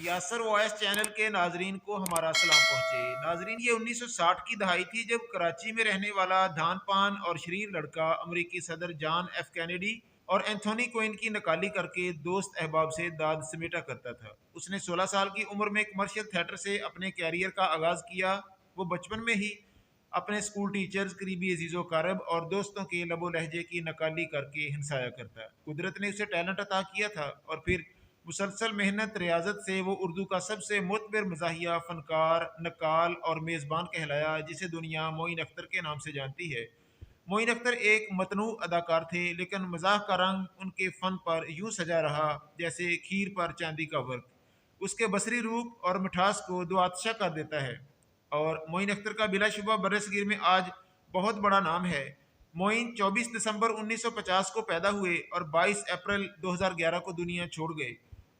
यासर voice channel के नाजरीन को हमारा सलाम पहुंचे। नाजरीन, ये 1960 की दहाई थी जब कराची में रहने वाला धान पान और शरीर लड़का अमेरिकी सदर जॉन एफ कैनेडी और एंथोनी क्विन की नकाली करके दोस्त अहबाब से दाद समेटा करता था। उसने 16 साल की उम्र में कमर्शियल थिएटर से अपने कैरियर का आगाज किया। वो बचपन में ही अपने स्कूल टीचर्स, करीबी अजीज़ो कारब और दोस्तों के लबो लहजे की नकाली करके हंसाया करता। कुदरत ने उसे टैलेंट अता किया था और फिर मुसलसल मेहनत रियाजत से वो उर्दू का सबसे मुतबर मज़ाहिया फ़नकार, नकाल और मेज़बान कहलाया, जिसे दुनिया मोइन अख्तर के नाम से जानती है। मोइन अख्तर एक मतनू अदाकार थे, लेकिन मजाक का रंग उनके फ़न पर यूं सजा रहा जैसे खीर पर चांदी का वर्क। उसके बसरी रूप और मिठास को दो आतशा कर देता है। और मोइन अख्तर का बिलाशुबा बरसगीर में आज बहुत बड़ा नाम है। मोइन 24 दिसंबर 1950 को पैदा हुए और 22 अप्रैल 2011 को दुनिया छोड़ गए।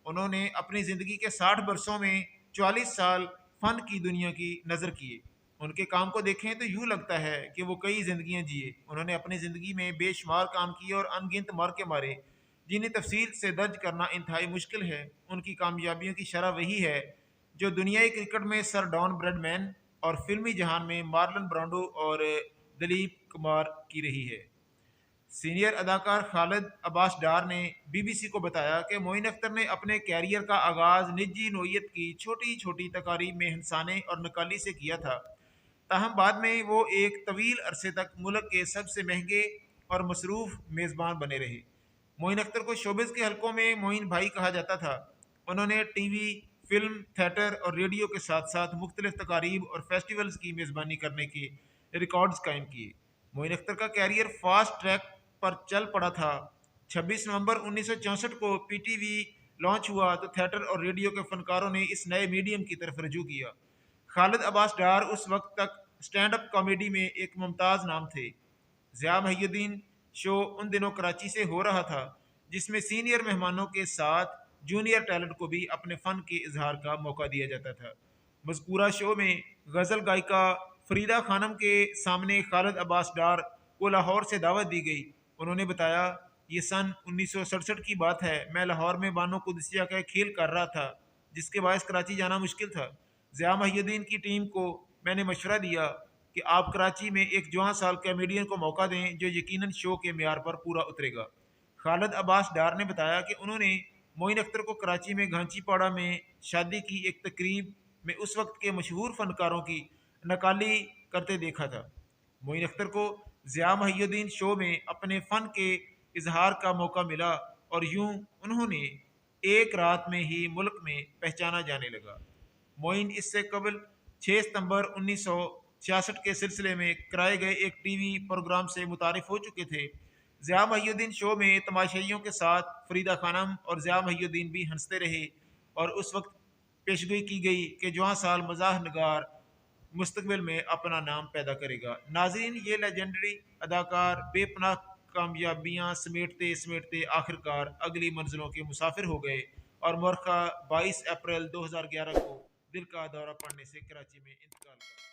उन्होंने अपनी ज़िंदगी के 60 वर्षों में 44 साल फ़न की दुनिया की नज़र किए। उनके काम को देखें तो यूँ लगता है कि वो कई ज़िंदगियाँ जिए। उन्होंने अपनी ज़िंदगी में बेशुमार काम किए और अनगिनत मार के मारे, जिन्हें तफसील से दर्ज करना इंतहाई मुश्किल है। उनकी कामयाबियों की शरह वही है जो दुनियाई क्रिकेट में सर डॉन ब्रैडमैन और फिल्मी जहान में मार्लन ब्रांडो और दिलीप कुमार की रही है। सीनियर अदाकार खालिद अब्बास डार ने बीबीसी को बताया कि मोइन अख्तर ने अपने कैरियर का आगाज़ निजी नोयत की छोटी छोटी तकारीब में हंसाने और नकाली से किया था। ताहम बाद में वो एक तवील अरसे तक मुल्क के सबसे महंगे और मसरूफ़ मेज़बान बने रहे। मोइन अख्तर को शोबिज़ के हलकों में मोइन भाई कहा जाता था। उन्होंने टीवी, फिल्म, थिएटर और रेडियो के साथ साथ मुख्तलिफ तकारीब और फेस्टिवल्स की मेज़बानी करने के रिकॉर्ड्स कायम किए। मोइन अख्तर का कैरियर फास्ट ट्रैक पर चल पड़ा था। 26 नवंबर 1964 को पीटीवी लॉन्च हुआ तो थिएटर और रेडियो के फनकारों ने इस नए मीडियम की तरफ रजू किया। खालिद अब्बास डार उस वक्त तक स्टैंड अप कॉमेडी में एक मुमताज़ नाम थे। ज़िया महियुद्दीन शो उन दिनों कराची से हो रहा था, जिसमें सीनियर मेहमानों के साथ जूनियर टैलेंट को भी अपने फ़न के इजहार का मौका दिया जाता था। मज़कूरा शो में गज़ल गायिका फरीदा खानम के सामने खालिद अब्बास डार को लाहौर से दावत दी गई। उन्होंने बताया, ये सन 1967 की बात है। मैं लाहौर में बानो कुदसिया का एक खेल कर रहा था, जिसके बायस कराची जाना मुश्किल था। ज़िया महियुद्दीन की टीम को मैंने मशवरा दिया कि आप कराची में एक जवान साल कॉमेडियन को मौका दें जो यकीनन शो के म्यार पर पूरा उतरेगा। खालिद अब्बास डार ने बताया कि उन्होंने मोइन अख्तर को कराची में घांचीपाड़ा में शादी की एक तकरीब में उस वक्त के मशहूर फनकारों की नकाली करते देखा था। मोइन अख्तर को ज़िया महियुद्दीन शो में अपने फ़न के इजहार का मौका मिला और यूं उन्होंने एक रात में ही मुल्क में पहचाना जाने लगा। मोइन इससे कबल 6 सितंबर 1966 के सिलसिले में कराए गए एक टीवी प्रोग्राम से मुतारिफ हो चुके थे। ज़िया महियुद्दीन शो में तमाशाइयों के साथ फरीदा खानम और ज़िया महियुद्दीन भी हंसते रहे और उस वक्त पेशगोई की गई कि जवां साल मज़ाह नगार मुस्तकबिल में अपना नाम पैदा करेगा। नाजरीन, ये लेजेंडरी अदाकार बेपनाह कामयाबियां समेटते समेटते आखिरकार अगली मंजिलों के मुसाफिर हो गए और मुर्खा 22 अप्रैल 2011 को दिल का दौरा पड़ने से कराची में इंतकाल कर